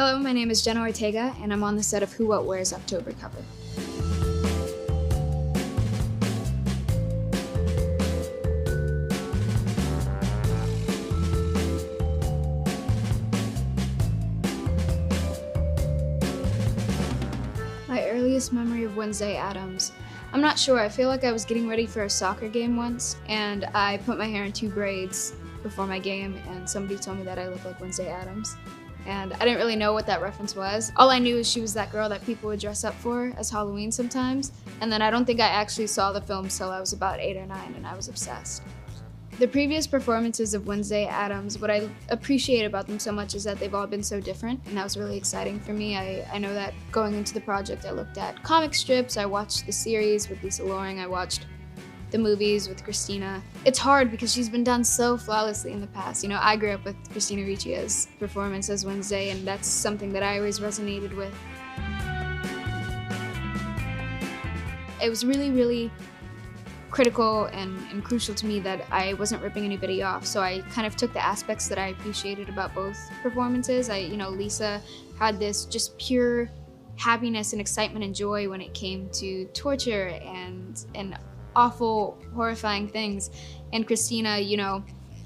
Hello, my name is Jenna Ortega, and I'm on the set of Who What Wears October cover. My earliest memory of Wednesday Addams. I'm not sure. I feel like I was getting ready for a soccer game once, and I put my hair in 2 braids before my game, and somebody told me that I looked like Wednesday Addams. And I didn't really know what that reference was. All I knew is she was that girl that people would dress up for as Halloween sometimes. And then I don't think I actually saw the film till I was about 8 or 9, and I was obsessed. The previous performances of Wednesday Addams, what I appreciate about them so much is that they've all been so different, and that was really exciting for me. I know that going into the project, I looked at comic strips, I watched the series with Lisa Loring, I watched the movies with Christina. It's hard because she's been done so flawlessly in the past. You know, I grew up with Christina Ricci's performance as Wednesday, and that's something that I always resonated with. It was really, really critical and crucial to me that I wasn't ripping anybody off, so I kind of took the aspects that I appreciated about both performances. Lisa had this just pure happiness and excitement and joy when it came to torture and awful, horrifying things. And Christina,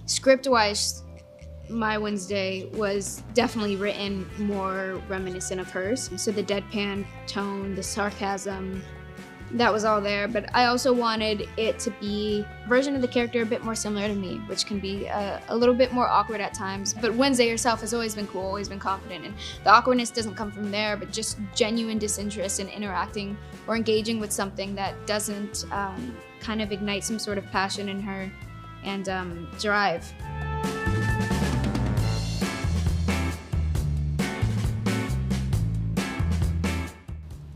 script-wise, my Wednesday was definitely written more reminiscent of hers. So the deadpan tone, the sarcasm, that was all there. But I also wanted it to be a version of the character a bit more similar to me, which can be a little bit more awkward at times. But Wednesday herself has always been cool, always been confident. And the awkwardness doesn't come from there, but just genuine disinterest in interacting or engaging with something that doesn't kind of ignite some sort of passion in her and drive.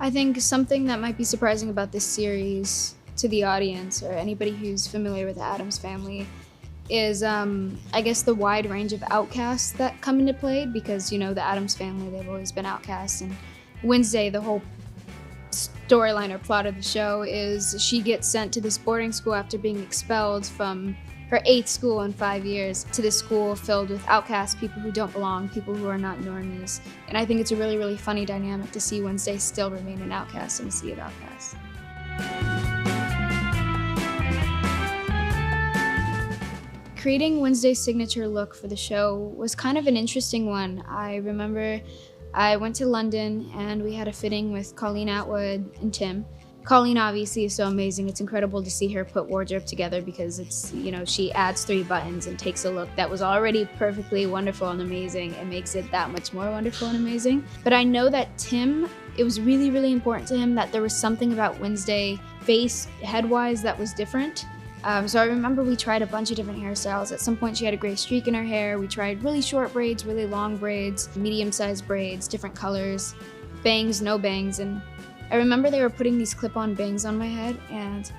I think something that might be surprising about this series to the audience or anybody who's familiar with the Addams family is, I guess, the wide range of outcasts that come into play, because, the Addams family, they've always been outcasts. And Wednesday, the whole storyline or plot of the show is she gets sent to this boarding school after being expelled from her 8th school in 5 years to this school filled with outcasts, people who don't belong, people who are not normies. And I think it's a really, really funny dynamic to see Wednesday still remain an outcast in a sea of outcasts. Creating Wednesday's signature look for the show was kind of an interesting one. I remember I went to London and we had a fitting with Colleen Atwood and Tim. Colleen obviously is so amazing. It's incredible to see her put wardrobe together because it's, she adds 3 buttons and takes a look that was already perfectly wonderful and amazing and makes it that much more wonderful and amazing. But I know that Tim, it was really, really important to him that there was something about Wednesday face, head-wise, that was different. So I remember we tried a bunch of different hairstyles. At some point she had a gray streak in her hair. We tried really short braids, really long braids, medium-sized braids, different colors, bangs, no bangs. And I remember they were putting these clip-on bangs on my head, and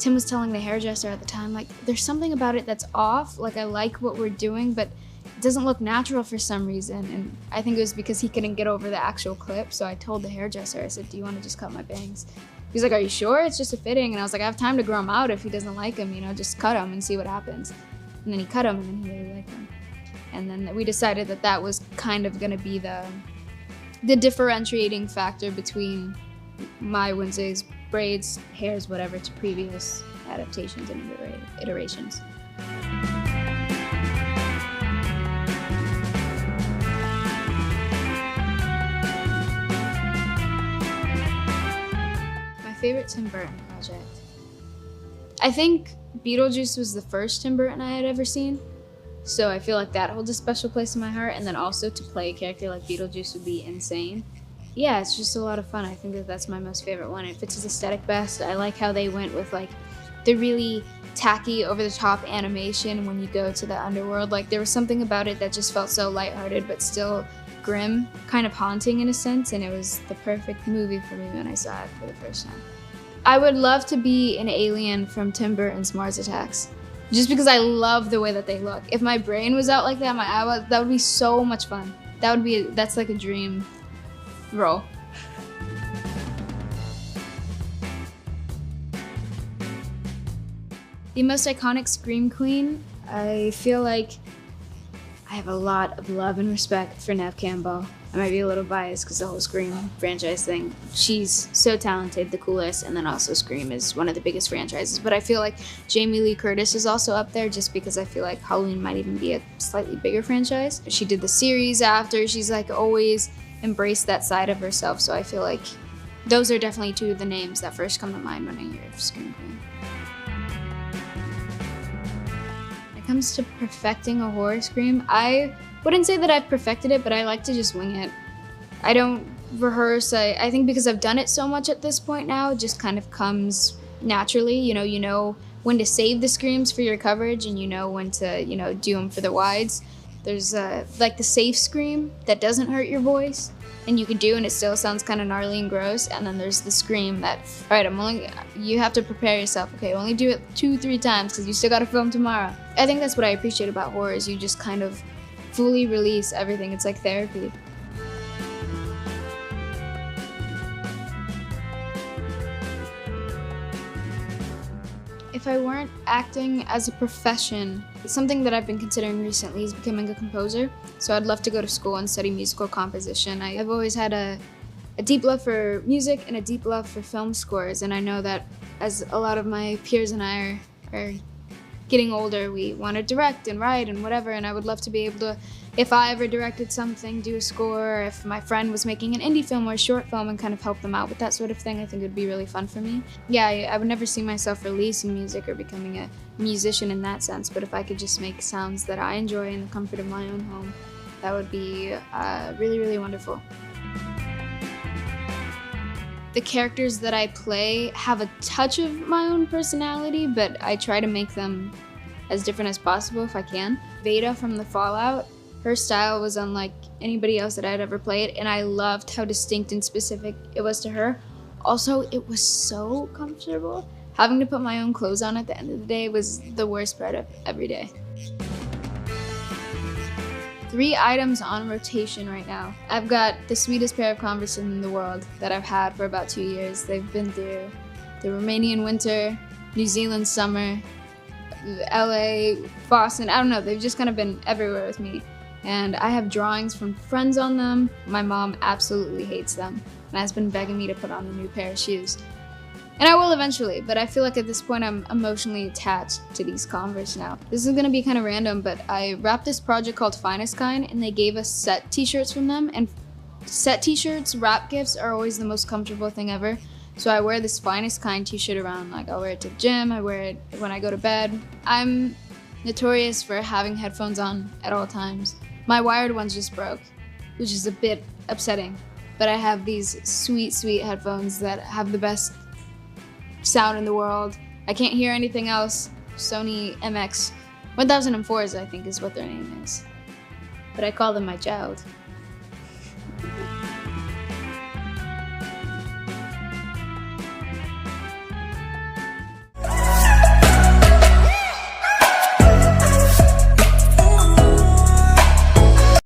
Tim was telling the hairdresser at the time, like, there's something about it that's off. Like, I like what we're doing, but it doesn't look natural for some reason. And I think it was because he couldn't get over the actual clip. So I told the hairdresser, I said, do you want to just cut my bangs? He's like, are you sure? It's just a fitting. And I was like, I have time to grow them out. If he doesn't like them, just cut them and see what happens. And then he cut them, and then he really liked them. And then we decided that that was kind of going to be the differentiating factor between my Wednesday's braids, hairs, whatever, to previous adaptations and iterations. My favorite Tim Burton project. I think Beetlejuice was the first Tim Burton I had ever seen, so I feel like that holds a special place in my heart, and then also to play a character like Beetlejuice would be insane. Yeah, it's just a lot of fun. I think that that's my most favorite one. It fits his aesthetic best. I like how they went with the really tacky, over-the-top animation when you go to the underworld. There was something about it that just felt so lighthearted but still grim, kind of haunting in a sense, and it was the perfect movie for me when I saw it for the first time. I would love to be an alien from Tim Burton's Mars Attacks, just because I love the way that they look. If my brain was out like that, my eyebrows, that would be so much fun. That's like a dream role. The most iconic Scream Queen, I feel like I have a lot of love and respect for Neve Campbell. I might be a little biased because the whole Scream franchise thing. She's so talented, the coolest, and then also Scream is one of the biggest franchises. But I feel like Jamie Lee Curtis is also up there just because I feel like Halloween might even be a slightly bigger franchise. She did the series after. She's like always embraced that side of herself. So I feel like those are definitely two of the names that first come to mind when I hear of Scream Queen. When it comes to perfecting a horror scream, I wouldn't say that I've perfected it, but I like to just wing it. I don't rehearse. I think because I've done it so much at this point now, it just kind of comes naturally. You know when to save the screams for your coverage, and you know when to, do them for the wides. There's like the safe scream that doesn't hurt your voice, and you can do, and it still sounds kind of gnarly and gross. And then there's the scream that, all right, you have to prepare yourself. Okay, only do it 2-3 times because you still got to film tomorrow. I think that's what I appreciate about horror is you just kind of fully release everything. It's like therapy. If I weren't acting as a profession, something that I've been considering recently is becoming a composer. So I'd love to go to school and study musical composition. I've always had a deep love for music and a deep love for film scores, and I know that as a lot of my peers and I are getting older, we want to direct and write and whatever, and I would love to be able to, if I ever directed something, do a score, or if my friend was making an indie film or a short film and kind of help them out with that sort of thing, I think it would be really fun for me. Yeah, I would never see myself releasing music or becoming a musician in that sense, but if I could just make sounds that I enjoy in the comfort of my own home, that would be really, really wonderful. The characters that I play have a touch of my own personality, but I try to make them as different as possible if I can. Veda from The Fallout, her style was unlike anybody else that I'd ever played, and I loved how distinct and specific it was to her. Also, it was so comfortable. Having to put my own clothes on at the end of the day was the worst part of every day. 3 items on rotation right now. I've got the sweetest pair of Converse in the world that I've had for about 2 years. They've been through the Romanian winter, New Zealand summer, LA, Boston, I don't know, they've just kind of been everywhere with me. And I have drawings from friends on them. My mom absolutely hates them and has been begging me to put on a new pair of shoes. And I will eventually, but I feel like at this point I'm emotionally attached to these Converse now. This is gonna be kind of random, but I wrapped this project called Finest Kind, and they gave us set t-shirts from them, and set t-shirts, wrap gifts are always the most comfortable thing ever. So I wear this Finest Kind t-shirt around, like I'll wear it to the gym, I wear it when I go to bed. I'm notorious for having headphones on at all times. My wired ones just broke, which is a bit upsetting, but I have these sweet, sweet headphones that have the best sound in the world. I can't hear anything else. Sony MX 1004s, I think is what their name is. But I call them my child.